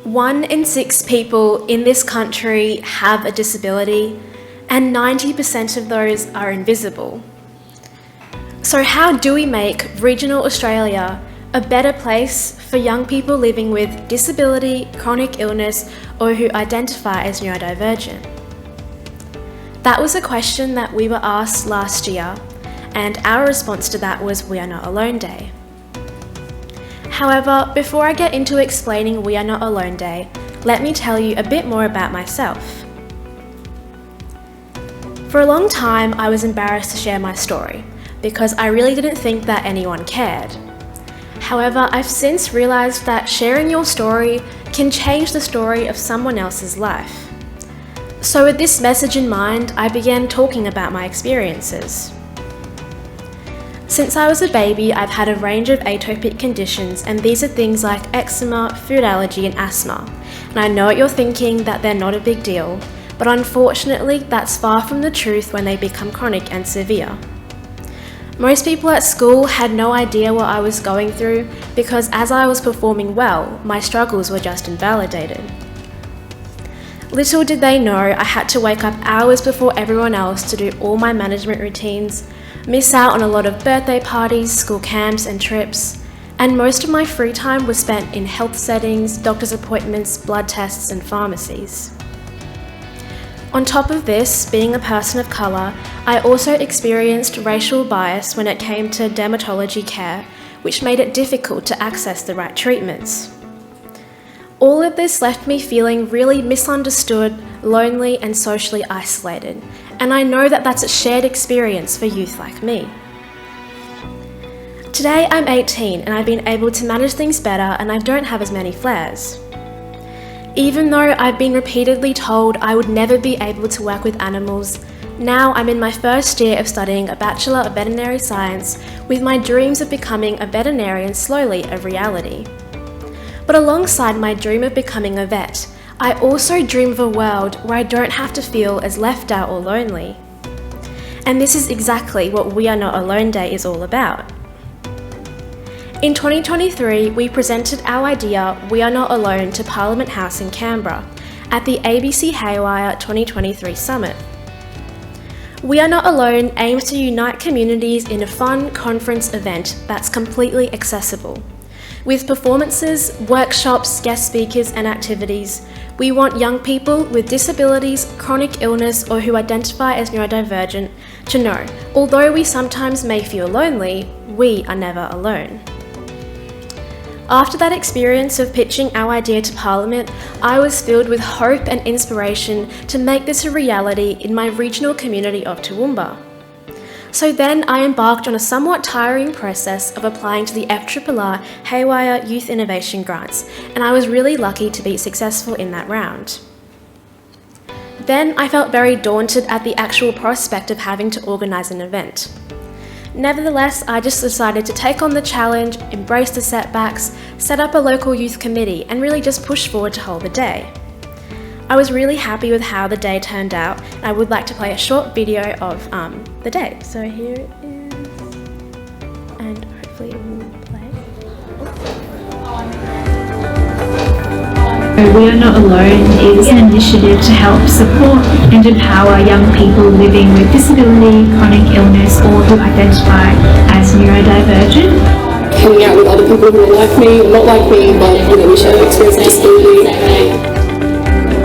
1 in 6 people in this country have a disability, and 90% of those are invisible. So how do we make regional Australia a better place for young people living with disability, chronic illness, or who identify as neurodivergent? That was a question that we were asked last year, and our response to that was We Are Not Alone Day. However, before I get into explaining We Are Not Alone Day, let me tell you a bit more about myself. For a long time, I was embarrassed to share my story because I really didn't think that anyone cared. However, I've since realised that sharing your story can change the story of someone else's life. So with this message in mind, I began talking about my experiences. Since I was a baby, I've had a range of atopic conditions, and these are things like eczema, food allergy, and asthma. And I know what you're thinking, that they're not a big deal, but unfortunately, that's far from the truth when they become chronic and severe. Most people at school had no idea what I was going through because as I was performing well, my struggles were just invalidated. Little did they know I had to wake up hours before everyone else to do all my management routines, miss out on a lot of birthday parties, school camps and trips, and most of my free time was spent in health settings, doctor's appointments, blood tests and pharmacies. On top of this, being a person of colour, I also experienced racial bias when it came to dermatology care, which made it difficult to access the right treatments. All of this left me feeling really misunderstood, lonely and socially isolated, and I know that that's a shared experience for youth like me. Today I'm 18 and I've been able to manage things better and I don't have as many flares. Even though I've been repeatedly told I would never be able to work with animals, now I'm in my first year of studying a Bachelor of Veterinary Science with my dreams of becoming a veterinarian slowly a reality. But alongside my dream of becoming a vet, I also dream of a world where I don't have to feel as left out or lonely. And this is exactly what We Are Not Alone Day is all about. In 2023, we presented our idea We Are Not Alone to Parliament House in Canberra at the ABC Haywire 2023 Summit. We Are Not Alone aims to unite communities in a fun conference event that's completely accessible. With performances, workshops, guest speakers and activities, we want young people with disabilities, chronic illness or who identify as neurodivergent to know, although we sometimes may feel lonely, we are never alone. After that experience of pitching our idea to Parliament, I was filled with hope and inspiration to make this a reality in my regional community of Toowoomba. So then I embarked on a somewhat tiring process of applying to the FRRR Haywire Youth Innovation Grants, and I was really lucky to be successful in that round. Then I felt very daunted at the actual prospect of having to organise an event. Nevertheless, I just decided to take on the challenge, embrace the setbacks, set up a local youth committee and really just push forward to hold the day. I was really happy with how the day turned out and I would like to play a short video of the day. So here it is, and hopefully it will play. We Are Not Alone is an initiative to help support and empower young people living with disability, chronic illness or who identify as neurodivergent. Hanging out with other people who are like me or not like me, but we share the experience of disability.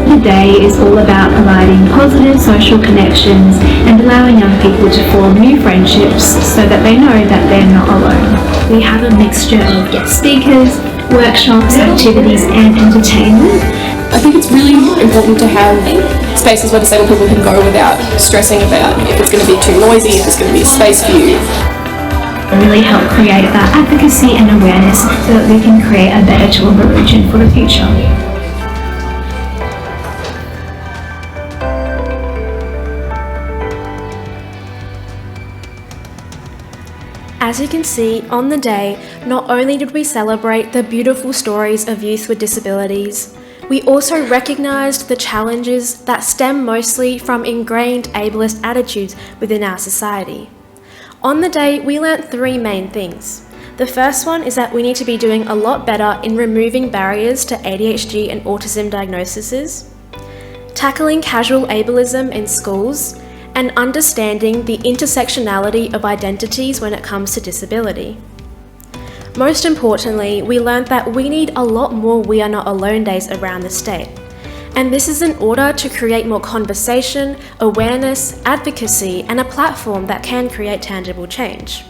The day is all about providing positive social connections and allowing young people to form new friendships so that they know that they're not alone. We have a mixture of guest speakers, workshops, activities and entertainment. I think it's really important to have spaces where disabled people can go without stressing about if it's going to be too noisy, if there's going to be space for you. Really help create that advocacy and awareness so that we can create a better Toowoomba region for the future. As you can see, on the day, not only did we celebrate the beautiful stories of youth with disabilities, we also recognised the challenges that stem mostly from ingrained ableist attitudes within our society. On the day, we learnt 3 main things. The first one is that we need to be doing a lot better in removing barriers to ADHD and autism diagnoses, tackling casual ableism in schools, and understanding the intersectionality of identities when it comes to disability. Most importantly, we learned that we need a lot more We Are Not Alone days around the state. And this is in order to create more conversation, awareness, advocacy, and a platform that can create tangible change.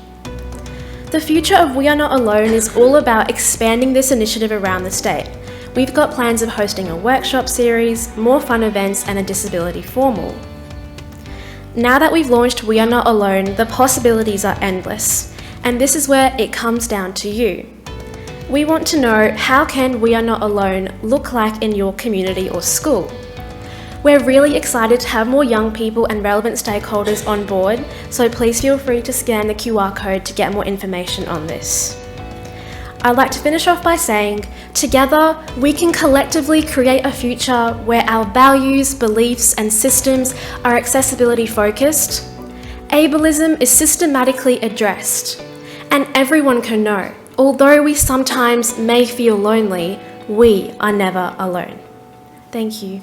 The future of We Are Not Alone is all about expanding this initiative around the state. We've got plans of hosting a workshop series, more fun events, and a disability formal. Now that we've launched We Are Not Alone, the possibilities are endless, and this is where it comes down to you. We want to know, how can We Are Not Alone look like in your community or school? We're really excited to have more young people and relevant stakeholders on board, so please feel free to scan the QR code to get more information on this. I'd like to finish off by saying, together we can collectively create a future where our values, beliefs, and systems are accessibility focused, ableism is systematically addressed, and everyone can know, although we sometimes may feel lonely, we are never alone. Thank you.